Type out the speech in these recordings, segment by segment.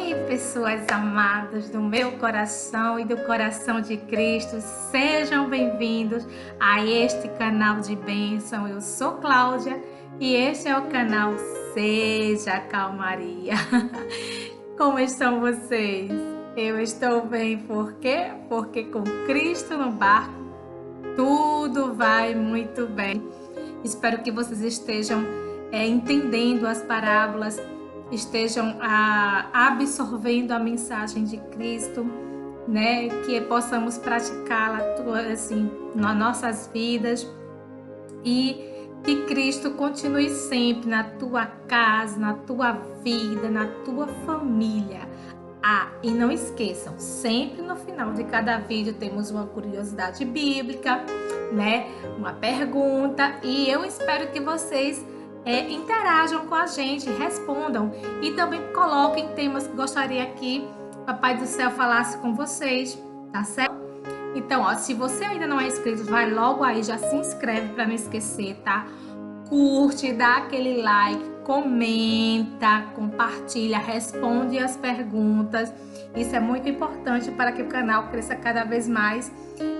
Ei, pessoas amadas do meu coração e do coração de Cristo, sejam bem-vindos a este canal de bênção. Eu sou Cláudia e este é o canal Seja Calmaria. Como estão vocês? Eu estou bem, por quê? Porque com Cristo no barco tudo vai muito bem. Espero que vocês estejam entendendo as parábolas, estejam absorvendo a mensagem de Cristo, né? Que possamos praticá-la assim nas nossas vidas e que Cristo continue sempre na tua casa, na tua vida, na tua família. E não esqueçam, sempre no final de cada vídeo temos uma curiosidade bíblica, né? Uma pergunta, e eu espero que vocês interajam com a gente, respondam e também coloquem temas que gostaria que o Papai do Céu falasse com vocês, tá certo? Então, ó, se você ainda não é inscrito, vai logo aí, já se inscreve para não esquecer, tá? Curte, dá aquele like, comenta, compartilha, responde as perguntas. Isso é muito importante para que o canal cresça cada vez mais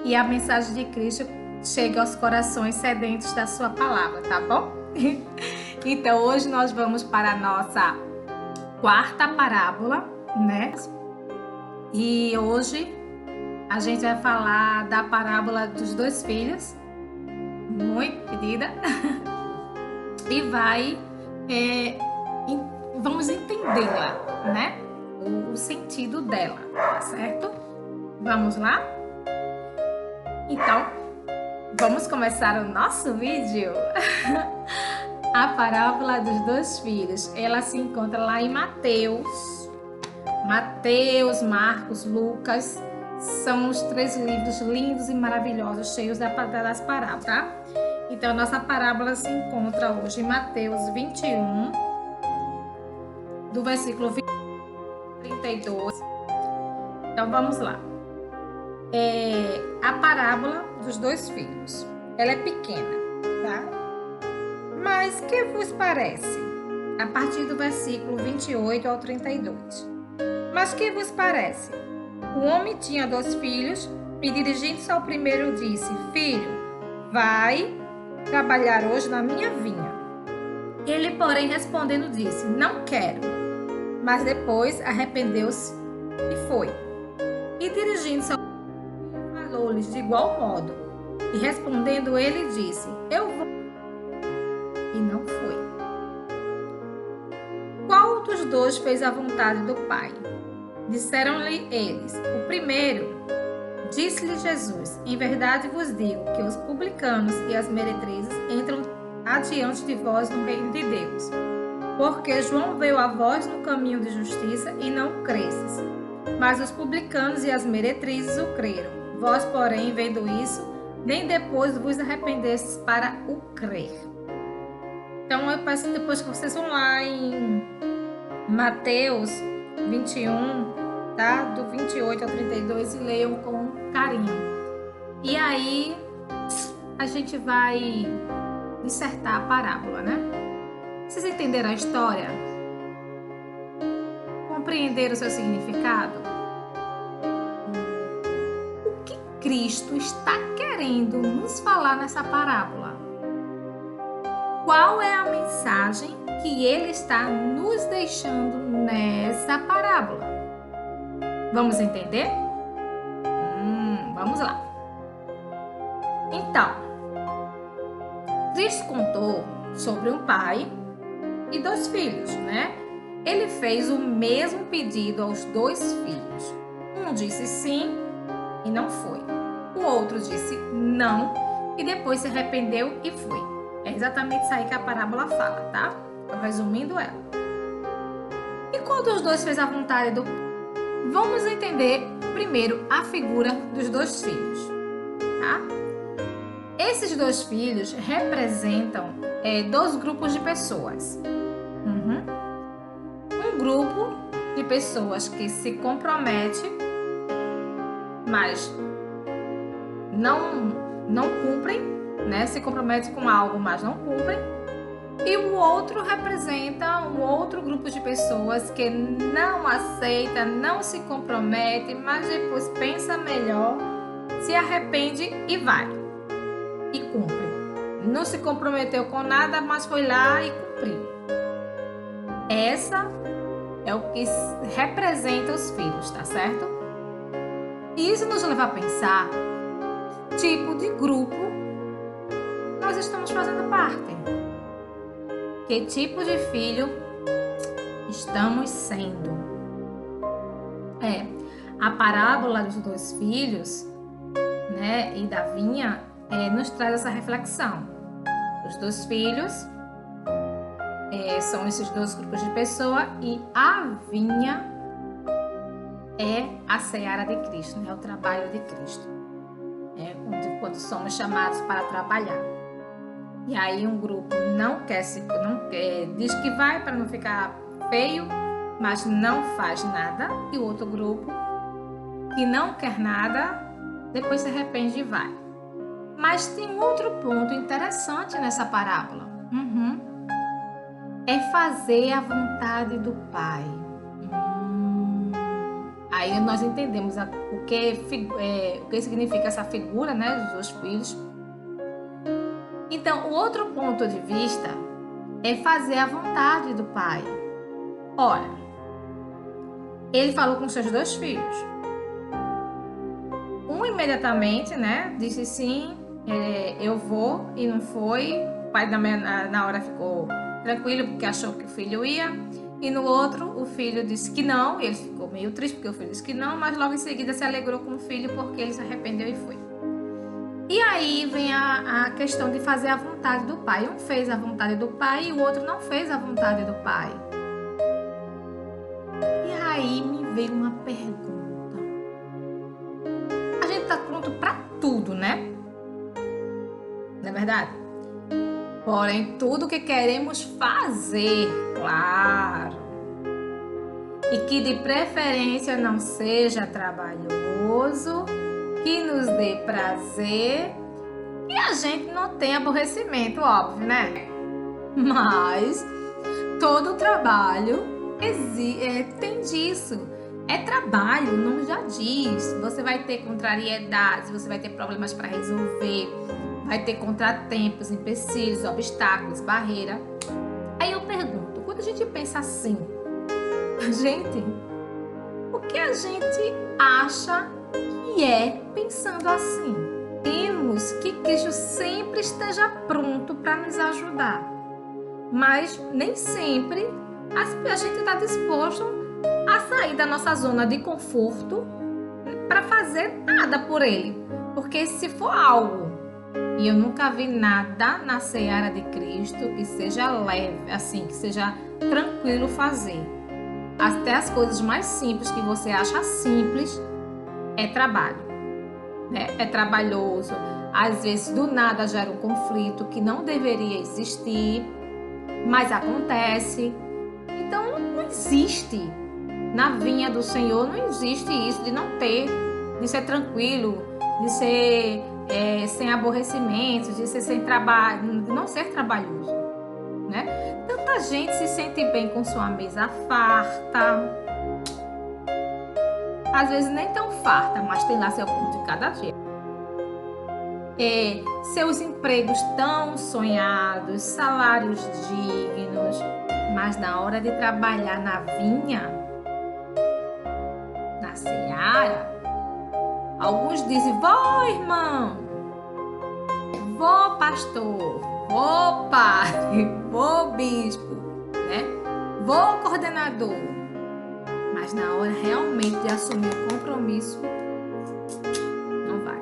e a mensagem de Cristo chegue aos corações sedentos da sua palavra, tá bom? Então, hoje nós vamos para a nossa quarta parábola, né? E hoje a gente vai falar da parábola dos dois filhos, muito pedida, e vamos entendê-la, né? O sentido dela, tá certo? Vamos lá? Então, vamos começar o nosso vídeo. A parábola dos dois filhos, ela se encontra lá em Mateus, Marcos, Lucas, são os 3 livros lindos e maravilhosos, cheios das parábolas, tá? Então, a nossa parábola se encontra hoje em Mateus 21, do versículo 20 ao 32. Então, vamos lá. A parábola dos dois filhos, ela é pequena, tá? Mas que vos parece? A partir do versículo 28 ao 32. Mas que vos parece? O homem tinha 2 filhos e, dirigindo-se ao primeiro, disse: Filho, vai trabalhar hoje na minha vinha. Ele, porém, respondendo, disse: Não quero. Mas depois arrependeu-se e foi. E dirigindo-se ao filho, falou-lhes de igual modo. E respondendo ele, disse: Eu vou. E não foi. Qual dos 2 fez a vontade do Pai? Disseram-lhe eles: O primeiro. Disse-lhe Jesus: Em verdade vos digo que os publicanos e as meretrizes entram adiante de vós no reino de Deus. Porque João veio a vós no caminho de justiça e não cresces. Mas os publicanos e as meretrizes o creram. Vós, porém, vendo isso, nem depois vos arrependestes para o crer. Então, eu peço depois que vocês vão lá em Mateus 21, tá? Do 28 ao 32 e leiam com carinho. E aí, a gente vai dissertar a parábola, né? Vocês entenderam a história? Compreenderam o seu significado? O que Cristo está querendo nos falar nessa parábola? Qual é a mensagem que ele está nos deixando nessa parábola? Vamos entender? Vamos lá. Então, Cristo contou sobre um pai e 2 filhos, né? Ele fez o mesmo pedido aos 2 filhos. Um disse sim e não foi. O outro disse não e depois se arrependeu e foi. É exatamente isso aí que a parábola fala, tá? Resumindo ela. E qual dos 2 fez a vontade do Pai? Vamos entender primeiro a figura dos 2 filhos, tá? Esses 2 filhos representam 2 grupos de pessoas. Um grupo de pessoas que se compromete, mas não cumprem, né? Se compromete com algo, mas não cumprem. E o outro representa um outro grupo de pessoas que não aceita, não se compromete, mas depois pensa melhor, se arrepende e vai. E cumpre. Não se comprometeu com nada, mas foi lá e cumpriu. Essa é o que representa os filhos, tá certo? E isso nos leva a pensar que tipo de grupo nós estamos fazendo parte. Que tipo de filho estamos sendo? A parábola dos dois filhos, né, e da vinha, nos traz essa reflexão. Os dois filhos são esses dois grupos de pessoa e a vinha é a seara de Cristo, né, o trabalho de Cristo. Quando somos chamados para trabalhar. E aí um grupo não quer, diz que vai para não ficar feio, mas não faz nada. E o outro grupo que não quer nada, depois se arrepende e vai. Mas tem outro ponto interessante nessa parábola. É fazer a vontade do Pai. Aí nós entendemos o que significa essa figura, né, dos dois filhos. Então, o outro ponto de vista é fazer a vontade do Pai. Olha, ele falou com seus dois filhos. Um imediatamente, né, disse sim, eu vou, e não foi. O pai na hora ficou tranquilo porque achou que o filho ia. E no outro, o filho disse que não, e ele ficou meio triste porque o filho disse que não, mas logo em seguida se alegrou com o filho porque ele se arrependeu e foi. E aí vem a questão de fazer a vontade do Pai. Um fez a vontade do Pai e o outro não fez a vontade do Pai. E aí me veio uma pergunta. A gente tá pronto para tudo, né? Não é verdade? Porém, tudo que queremos fazer, claro, e que de preferência não seja trabalhoso, que nos dê prazer e a gente não tem aborrecimento, óbvio, né? Mas todo trabalho tem disso. É trabalho, o nome já diz. Você vai ter contrariedades, você vai ter problemas para resolver, vai ter contratempos, empecilhos, obstáculos, barreira. Aí eu pergunto, quando a gente pensa assim, o que a gente acha que é pensando assim? Temos que Cristo sempre esteja pronto para nos ajudar, mas nem sempre a gente está disposto a sair da nossa zona de conforto para fazer nada por Ele, porque se for algo, e eu nunca vi nada na seara de Cristo que seja leve, assim, que seja tranquilo fazer. Até as coisas mais simples que você acha simples é trabalho, né? É trabalhoso. Às vezes do nada gera um conflito que não deveria existir, mas acontece. Então não existe na vinha do Senhor, não existe isso de não ter, de ser tranquilo, de ser sem aborrecimento, de ser sem trabalho, de não ser trabalhoso, né? Tanta gente se sente bem com sua mesa farta, às vezes nem tão farta, mas tem lá seu pão de cada dia. Seus empregos tão sonhados, salários dignos, mas na hora de trabalhar na vinha, na seara, alguns dizem: vó, irmão, vó, pastor, vó, padre, vó, bispo, né? Vó, coordenador. Mas na hora realmente de assumir o compromisso, não vai.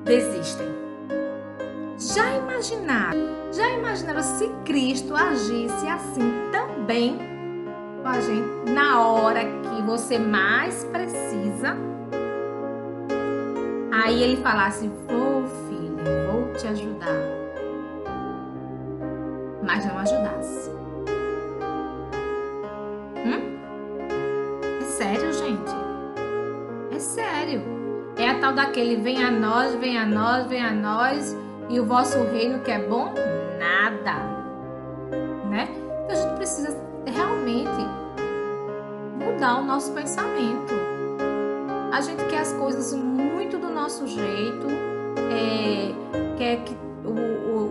Desistem. Já imaginaram se Cristo agisse assim também com a gente na hora que você mais precisa? Aí ele falasse: vou, filha, vou te ajudar. Mas não ajudasse. É sério, gente? É sério. É a tal daquele: vem a nós, vem a nós, vem a nós, E o vosso reino que é bom? Nada, né? Então a gente precisa realmente mudar o nosso pensamento. A gente quer as coisas muito do nosso jeito, quer que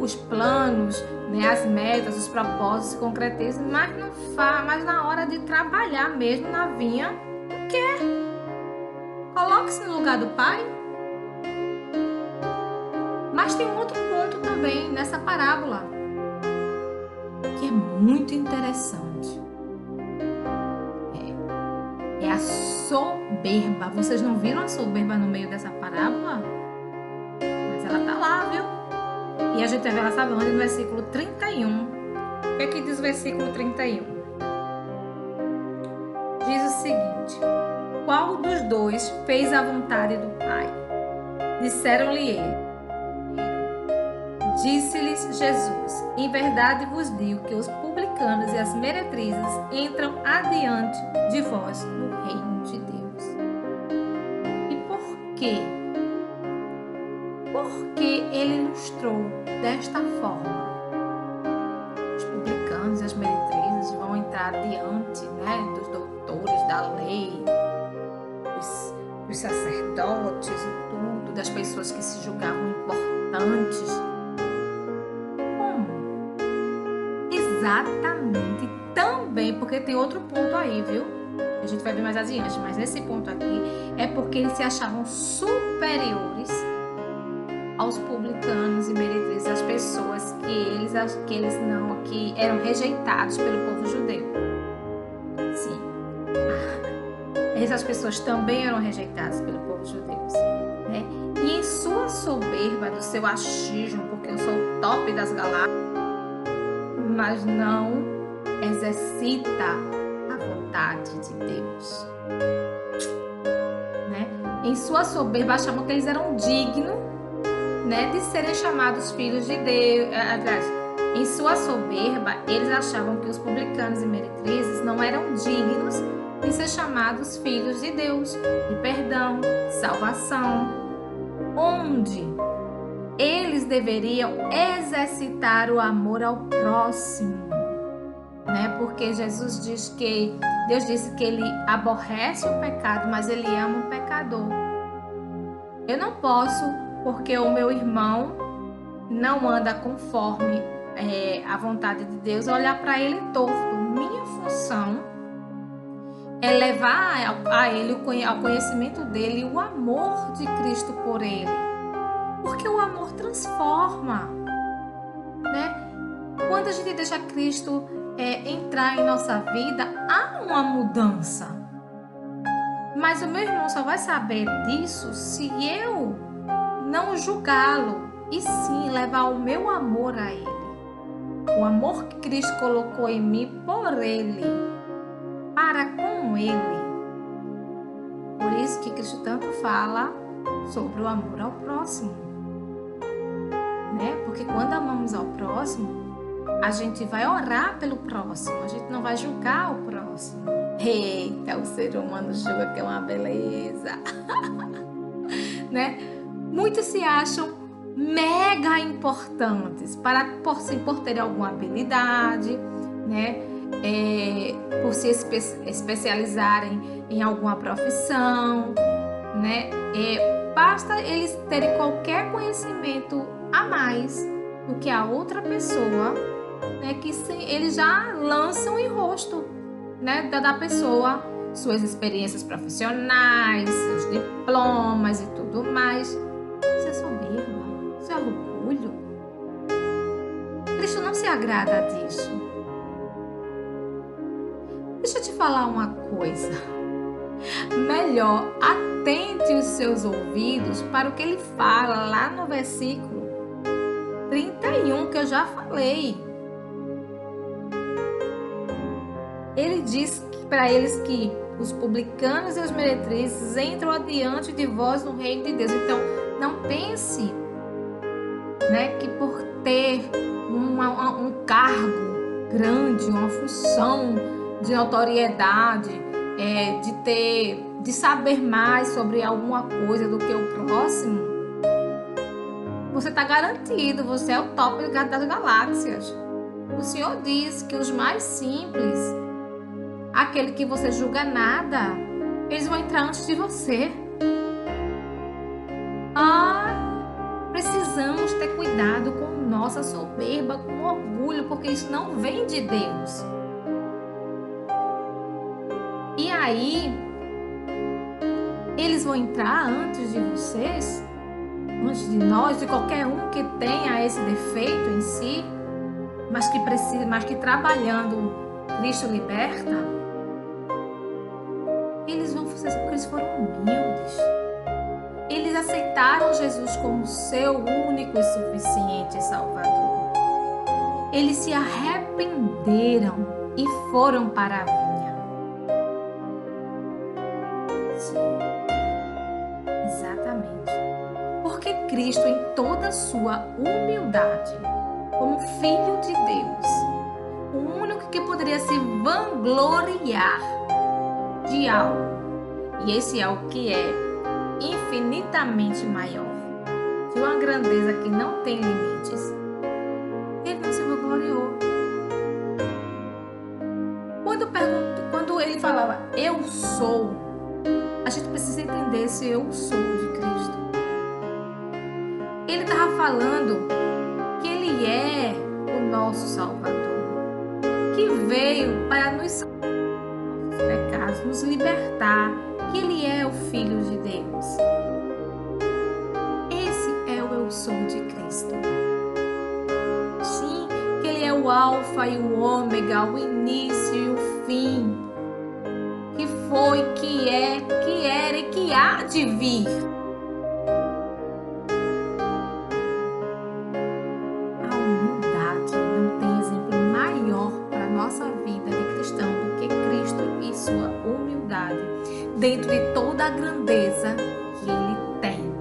os planos, né, as metas, os propósitos se concretizem, mas não faz, mas na hora de trabalhar mesmo na vinha, não quer. Coloque-se no lugar do Pai. Mas tem um outro ponto também nessa parábola, que é muito interessante. É a soberba. Vocês não viram a soberba no meio dessa parábola? Mas ela tá lá, viu? E a gente vai ver ela, sabe onde? No versículo 31. O que é que diz o versículo 31? Diz o seguinte: qual dos dois fez a vontade do Pai? Disseram-lhe ele. Disse-lhes Jesus: em verdade vos digo que os publicanos e as meretrizes entram adiante de vós no reino de Deus. E por quê? Porque ele ilustrou desta forma. Os publicanos e as meretrizes vão entrar adiante, né, dos doutores da lei, dos sacerdotes e tudo, das pessoas que se julgavam importantes. Exatamente, também, porque tem outro ponto aí, viu? A gente vai ver mais adiante, mas nesse ponto aqui é porque eles se achavam superiores aos publicanos e meretrizes, as pessoas que eram rejeitados pelo povo judeu. Sim, essas pessoas também eram rejeitadas pelo povo judeu, né? E em sua soberba, do seu achismo, porque eu sou o top das galáxias, mas não exercita a vontade de Deus, né? Em sua soberba achavam que eles eram dignos, né, de serem chamados filhos de Deus. Aliás, em sua soberba eles achavam que os publicanos e meretrizes não eram dignos de ser chamados filhos de Deus, de perdão, de salvação, onde eles deveriam exercitar o amor ao próximo, né? Porque Deus disse que ele aborrece o pecado, mas ele ama o pecador. Eu não posso, porque o meu irmão não anda conforme a vontade de Deus, olhar para ele torto. Minha função é levar a ele ao conhecimento dele, o amor de Cristo por ele. Porque o amor transforma, né? Quando a gente deixa Cristo entrar em nossa vida, há uma mudança. Mas o meu irmão só vai saber disso se eu não julgá-lo, e sim levar o meu amor a ele. O amor que Cristo colocou em mim por ele, para com ele. Por isso que Cristo tanto fala sobre o amor ao próximo. Né? Porque quando amamos ao próximo, a gente vai orar pelo próximo, a gente não vai julgar o próximo. Eita, o ser humano julga que é uma beleza. Né? Muitos se acham mega importantes por terem alguma habilidade, né? Por se especializarem em alguma profissão, né? Basta eles terem qualquer conhecimento a mais do que a outra pessoa, né, que eles já lançam em rosto, né, da pessoa, suas experiências profissionais, seus diplomas e tudo mais. Isso é soberba, isso é orgulho. Cristo não se agrada disso. Deixa eu te falar uma coisa. Melhor atente os seus ouvidos para o que ele fala lá no versículo 31, que eu já falei. Ele diz para eles que os publicanos e os meretrizes entram adiante de vós no reino de Deus. Então, não pense, né, que por ter um cargo grande, uma função de notoriedade, de saber mais sobre alguma coisa do que o próximo, você está garantido, você é o top das galáxias. O Senhor diz que os mais simples, aquele que você julga nada, eles vão entrar antes de você. Precisamos ter cuidado com nossa soberba, com orgulho, porque isso não vem de Deus. E aí, eles vão entrar antes de vocês, antes de nós, de qualquer um que tenha esse defeito em si, mas que trabalhando Cristo liberta. Eles vão fazer isso porque eles foram humildes. Eles aceitaram Jesus como seu único e suficiente Salvador. Eles se arrependeram e foram para a vinha. Sim, exatamente. Porque Cristo, em toda a sua humildade, como Filho de Deus, o único que poderia se vangloriar de algo, e esse algo que é infinitamente maior, de uma grandeza que não tem limites, ele não se vangloriou. Quando ele falava eu sou, a gente precisa entender esse eu sou de Cristo. Ele estava falando que ele é o nosso Salvador, que veio para nos salvar dos pecados, nos libertar, que ele é o Filho de Deus. Esse é o eu sou de Cristo. Sim, que ele é o alfa e o ômega, o início e o fim, que foi, que é, que era e que há de vir. A humildade não tem exemplo maior para a nossa vida de cristão do que Cristo e sua humildade, dentro de toda a grandeza que ele tem.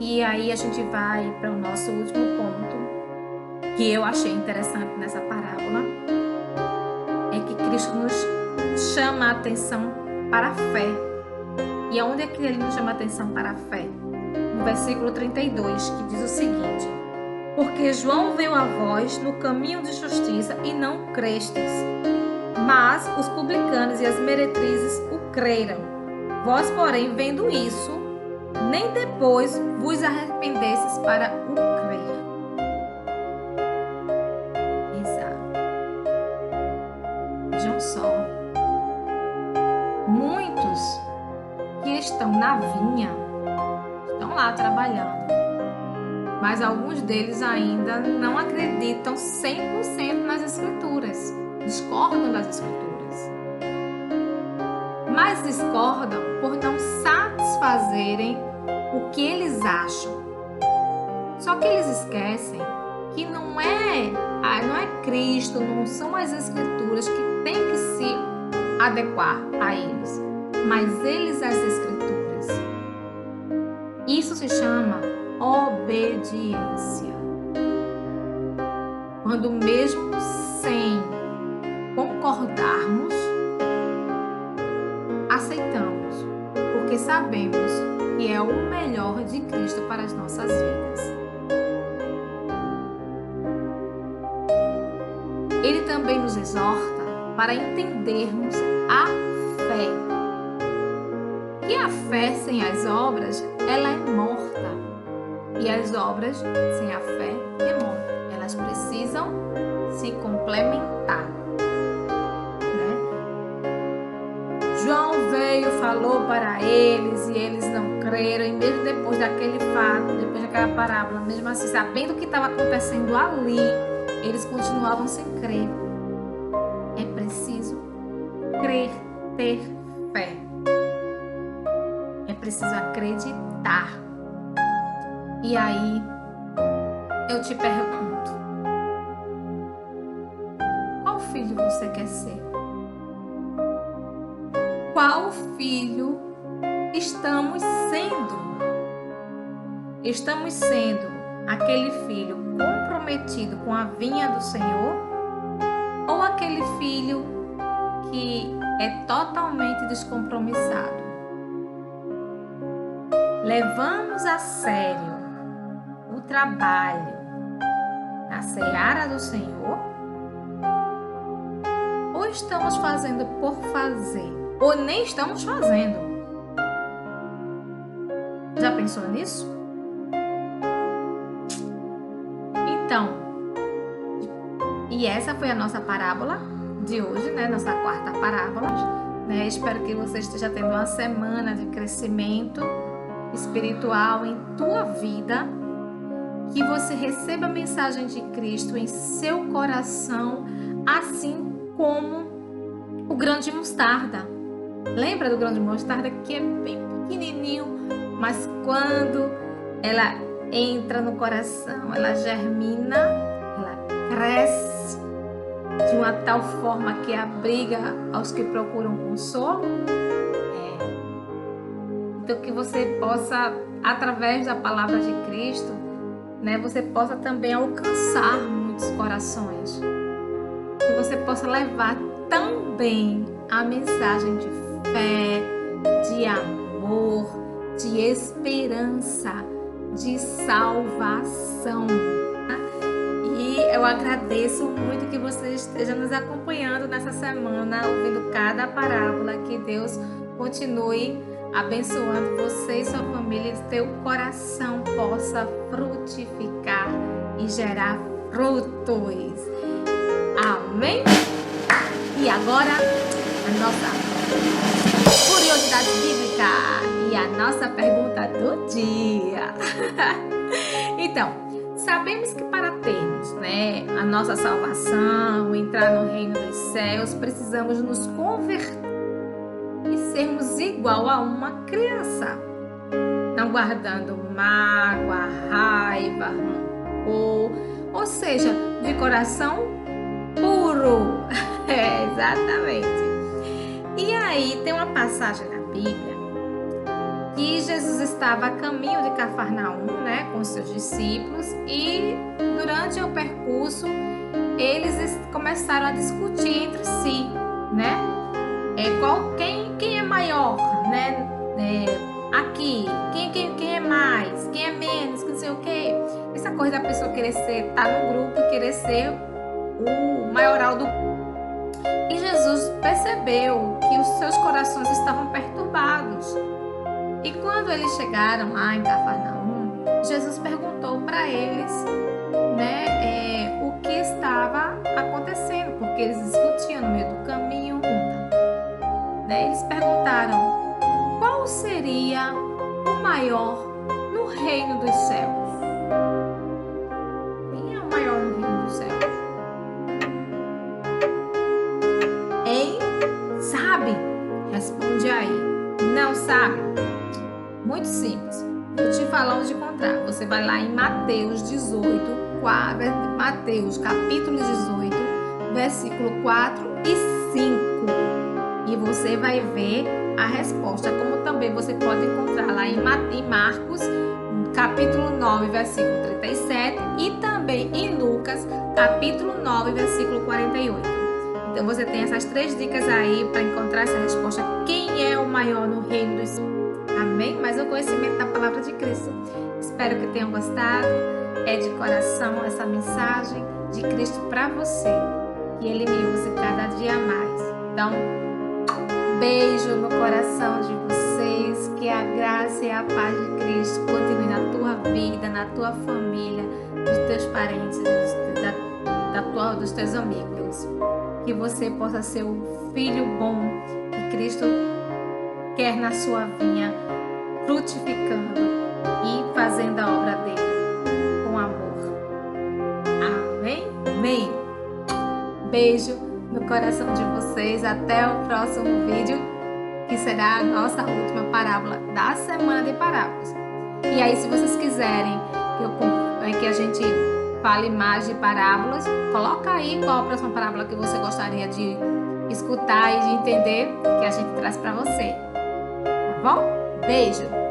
E aí a gente vai para o nosso último ponto, que eu achei interessante nessa parábola, é que Cristo nos chama a atenção para a fé. E aonde é que ele nos chama a atenção para a fé? No versículo 32, que diz o seguinte: porque João veio a vós no caminho de justiça e não crestes, mas os publicanos e as meretrizes o creram. Vós, porém, vendo isso, nem depois vos arrependestes para o crer. Exato. Vejam só. Muitos que estão na vinha estão lá trabalhando, mas alguns deles ainda não acreditam 100% nas Escrituras. Discordam das Escrituras, mas discordam por não satisfazerem o que eles acham. Só que eles esquecem que não é Cristo, não são as Escrituras que têm que se adequar a eles, mas eles às Escrituras. Isso se chama obediência. Quando mesmo sem concordarmos, aceitamos, porque sabemos que é o melhor de Cristo para as nossas vidas. Ele também nos exorta para entendermos a fé. Que a fé sem as obras, ela é morta. E as obras sem a fé é morta. Elas precisam se complementar. João veio, falou para eles e eles não creram, e mesmo depois daquele fato, depois daquela parábola, mesmo assim, sabendo o que estava acontecendo ali, eles continuavam sem crer. É preciso crer, ter fé. É preciso acreditar. E aí, eu te pergunto, qual filho você quer ser? Qual filho estamos sendo? Estamos sendo aquele filho comprometido com a vinha do Senhor? Ou aquele filho que é totalmente descompromissado? levamos a sério o trabalho na seara do Senhor? Ou estamos fazendo por fazer? Ou nem estamos fazendo? Já pensou nisso? Então, e essa foi a nossa parábola de hoje, né? Nossa quarta parábola, né? Espero que você esteja tendo uma semana de crescimento espiritual em tua vida, que você receba a mensagem de Cristo em seu coração, assim como o grão de mostarda. Lembra do grão de mostarda, que é bem pequenininho, mas quando ela entra no coração, ela germina, ela cresce de uma tal forma que abriga aos que procuram consolo. Então que você possa, através da palavra de Cristo, né, você possa também alcançar muitos corações. Que você possa levar também a mensagem de fé, de amor, de esperança, de salvação. E eu agradeço muito que você esteja nos acompanhando nessa semana, ouvindo cada parábola. Que Deus continue abençoando você e sua família, e teu coração possa frutificar e gerar frutos. Amém? E agora, a nossa curiosidade bíblica e a nossa pergunta do dia. Então, sabemos que para termos, né, a nossa salvação, entrar no reino dos céus, precisamos nos converter e sermos igual a uma criança, não guardando mágoa, raiva, rancor, ou seja, de coração puro. Exatamente. E aí tem uma passagem na Bíblia que Jesus estava a caminho de Cafarnaum, né, com seus discípulos, e durante o percurso eles começaram a discutir entre si, né? Quem é maior, né? Aqui, quem é mais, quem é menos, não sei o quê. Essa coisa da pessoa querer estar no grupo e querer ser o maioral do grupo. E Jesus percebeu que os seus corações estavam perturbados. E quando eles chegaram lá em Cafarnaum, Jesus perguntou para eles, né, o que estava acontecendo, porque eles discutiam no meio do caminho. Eles perguntaram: qual seria o maior no reino dos céus? Quem é o maior no reino dos céus? Hein? Sabe? Responde aí. Não sabe? Muito simples. Vou te falar onde encontrar. Você vai lá em Mateus 18, Mateus capítulo 18, versículo 4 e 5. E você vai ver a resposta, como também você pode encontrar lá em Marcos, capítulo 9, versículo 37, e também em Lucas, capítulo 9, versículo 48. Então você tem essas 3 dicas aí para encontrar essa resposta. Quem é o maior no reino dos céus? Amém? Mas o conhecimento da palavra de Cristo. Espero que tenham gostado. É de coração essa mensagem de Cristo para você. Que Ele me use cada dia mais. Então, beijo no coração de vocês, que a graça e a paz de Cristo continue na tua vida, na tua família, nos teus parentes, dos teus amigos. Que você possa ser o filho bom que Cristo quer na sua vinha, frutificando e fazendo a obra dele com amor. Amém? Amém. Beijo no coração de vocês. Até o próximo vídeo, que será a nossa última parábola da semana de parábolas. E aí, se vocês quiserem que a gente fale mais de parábolas, coloca aí qual a próxima parábola que você gostaria de escutar e de entender, que a gente traz para você. Tá bom? Beijo!